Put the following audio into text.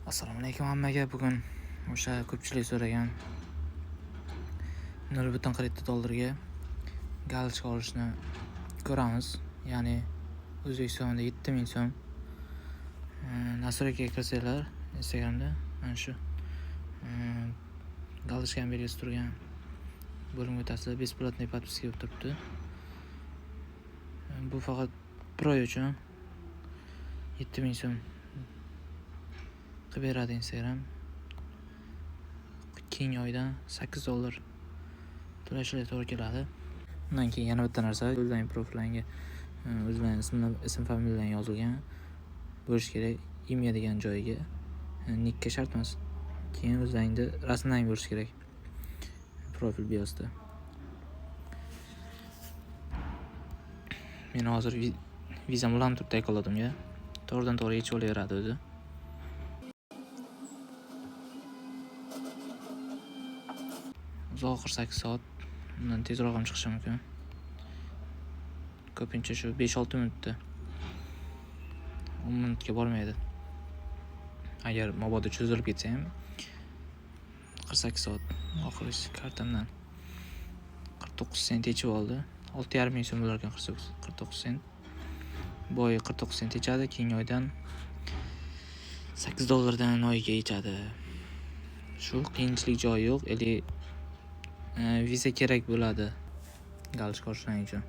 Assalomu alaykum hammaga. Bugun o'sha ko'pchilik so'ragan $0.40 galochka olishni ko'ramiz. Ya'ni O'zbekistonda 7000 so'm. Nasuraga kirsanglar Instagramda mana shu galochkani belgisi turgan bo'limga o'tasizlar. Бесплатный подписка bo'lib turibdi. Bu faqat Pro uchun 7000 so'm qilib beradi Instagram. Keyingi oydan $8 to'lashga to'g'ri keladi. Undan keyin yana bitta narsa, o'zlaring profilingga o'zlaring ism familiyalang yozilgan bo'lish kerak. Imya degan joyiga nickga shart emas. Keyin o'zlaringni rasmlaring bo'lish kerak profil biosida. Men hozir vizam bilan turibdi ekolatimga. To'g'ridan to'g'ri yechib olaveradi o'zi. Oxir 8 soat. Undan tezroq ham chiqishi mumkin. Ko'pincha shu 5-6 minutda. 10 minutga bormaydi. Agar mabodo cho'zilib ketsa ham 48 soat. Oxirgi kartamdan 49 sent yechib oldi. 6,5 ming so'm bo'lar ekan 49 sent. Bu oy 49 sent yechadi, keyingi oydan $8 dan oyiga yechadi. Shu qiyinchilik joyi yo'q. Viza kerak bo'ladi galochka olishing uchun.